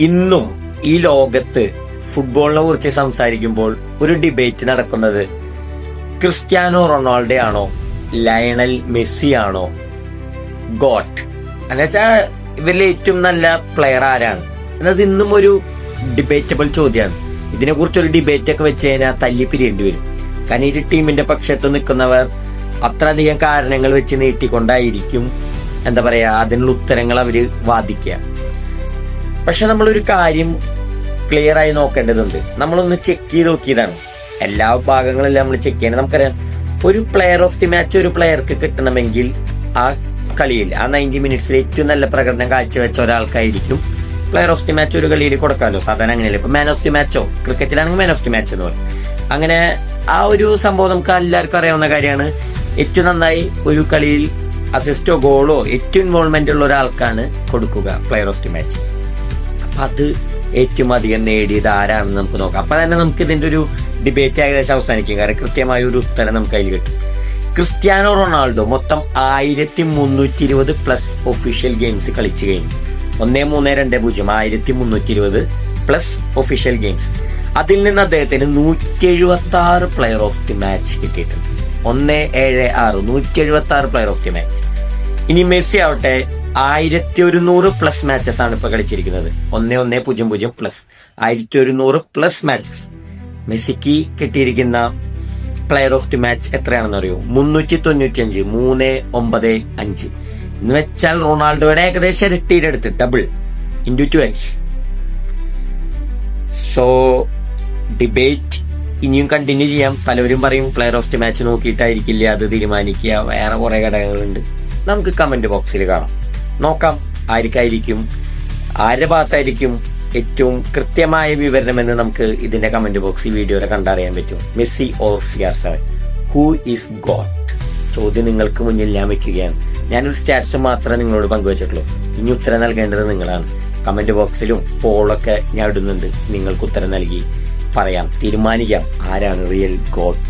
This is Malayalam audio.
ഇന്നും ഈ ലോകത്ത് ഫുട്ബോളിനെ കുറിച്ച് സംസാരിക്കുമ്പോൾ ഒരു ഡിബേറ്റ് നടക്കുന്നത് ക്രിസ്ത്യാനോ റൊണാൾഡോ ആണോ ലയണൽ മെസ്സി ആണോ ഗോട്ട് എന്നുവെച്ചാൽ ഇവരിൽ ഏറ്റവും നല്ല പ്ലെയർ ആരാണ് എന്നത് ഇന്നും ഒരു ഡിബേറ്റബിൾ ചോദ്യമാണ്. ഇതിനെ കുറിച്ചൊരു ഡിബേറ്റ് ഒക്കെ വെച്ച് കഴിഞ്ഞാൽ തല്ലി പിരിയേണ്ടി വരും. കാരണം ഈ ടീമിന്റെ പക്ഷത്ത് നിൽക്കുന്നവർ അത്രയധികം കാരണങ്ങൾ വെച്ച് നീട്ടിക്കൊണ്ടായിരിക്കും എന്താ പറയാ അതിനുള്ള ഉത്തരങ്ങൾ അവര് വാദിക്കുക. പക്ഷെ നമ്മളൊരു കാര്യം ക്ലിയർ ആയി നോക്കേണ്ടതുണ്ട്. നമ്മളൊന്ന് ചെക്ക് ചെയ്ത് നോക്കിയതാണ്, എല്ലാ ഭാഗങ്ങളെല്ലാം നമ്മൾ ചെക്ക് ചെയ്യണം. നമുക്കറിയാം, ഒരു പ്ലെയർ ഓഫ് ദി മാച്ച് ഒരു പ്ലെയർക്ക് കിട്ടണമെങ്കിൽ ആ കളിയിൽ ആ 90 മിനിറ്റ്സിൽ ഏറ്റവും നല്ല പ്രകടനം കാഴ്ചവെച്ച ഒരാൾക്കായിരിക്കും പ്ലെയർ ഓഫ് ദി മാച്ച് ഒരു കളിയിൽ കൊടുക്കാമല്ലോ. സാധാരണ അങ്ങനെയല്ല. ഇപ്പൊ മാൻ ഓഫ് ദി മാച്ചോ ക്രിക്കറ്റിലാണെങ്കിൽ മാൻ ഓഫ് ദി മാച്ച് എന്ന് പറയും. അങ്ങനെ ആ ഒരു സംഭവം നമുക്ക് എല്ലാവർക്കും അറിയാവുന്ന കാര്യമാണ്. ഏറ്റവും നന്നായി ഒരു കളിയിൽ അസിസ്റ്റോ ഗോളോ ഏറ്റവും ഇൻവോൾവ്മെന്റ് ഉള്ള ഒരാൾക്കാണ് കൊടുക്കുക പ്ലെയർ ഓഫ് ദി മാച്ച്. അപ്പൊ അത് ഏറ്റവും അധികം നേടിയത് ആരാണെന്ന് നമുക്ക് നോക്കാം. അപ്പൊ തന്നെ നമുക്ക് ഇതിന്റെ ഒരു ഡിബേറ്റ് ഏകദേശം അവസാനിക്കും. കാരണം കൃത്യമായ ഒരു ഉത്തരം നമുക്ക് അതിൽ കിട്ടും. ക്രിസ്ത്യാനോ റൊണാൾഡോ മൊത്തം 1320 പ്ലസ് ഒഫീഷ്യൽ ഗെയിംസ് കളിച്ചു കഴിഞ്ഞു. 1320 1320 പ്ലസ് ഒഫീഷ്യൽ ഗെയിംസ്. അതിൽ നിന്ന് അദ്ദേഹത്തിന് 176 പ്ലെയർ ഓഫ് ദി മാച്ച് കിട്ടിയിട്ടുണ്ട്. 176 176 പ്ലെയർ ഓഫ് ദി മാച്ച്. ഇനി മെസ്സി ആവട്ടെ 1100 പ്ലസ് മാച്ചസ് ആണ് ഇപ്പൊ കളിച്ചിരിക്കുന്നത്. 1100 പ്ലസ് 1100 പ്ലസ് മാച്ചസ്. മെസ്സിക്ക് കിട്ടിയിരിക്കുന്ന പ്ലെയർ ഓഫ് ദി മാച്ച് എത്രയാണെന്ന് അറിയോ? 395 395 എന്ന് വെച്ചാൽ റൊണാൾഡോയുടെ ഏകദേശം ഇരട്ടിയിലെടുത്ത് double into 2x. So debate ഇനിയും കണ്ടിന്യൂ ചെയ്യാം. പലരും പറയും പ്ലെയർ ഓഫ് ദി മാച്ച് നോക്കിയിട്ടായിരിക്കില്ല അത് തീരുമാനിക്കുക, വേറെ കുറെ ഘടകങ്ങളുണ്ട്. നമുക്ക് കമന്റ് ബോക്സിൽ കാണാം, നോക്കാം ആർക്കായിരിക്കും ആരുടെ ഭാഗത്തായിരിക്കും ഏറ്റവും കൃത്യമായ വിവരണം എന്ന് നമുക്ക് ഇതിന്റെ കമന്റ് ബോക്സിൽ വീഡിയോയിൽ കണ്ടറിയാൻ പറ്റും. Messi or CR7 who is got? ചോദ്യം നിങ്ങൾക്ക് മുന്നിൽ ഞാൻ വെക്കുകയാണ്. ഞാനൊരു സ്റ്റാറ്റസ് മാത്രമേ നിങ്ങളോട് പങ്കുവച്ചിട്ടുള്ളൂ. ഇനി ഉത്തരം നൽകേണ്ടത് നിങ്ങളാണ്. കമന്റ് ബോക്സിലും പോളൊക്കെ ഞാൻ ഇടുന്നുണ്ട്. നിങ്ങൾക്ക് ഉത്തരം നൽകി പറയാം, തീരുമാനിക്കാം ആരാണ് റിയൽ ഗോട്ട്.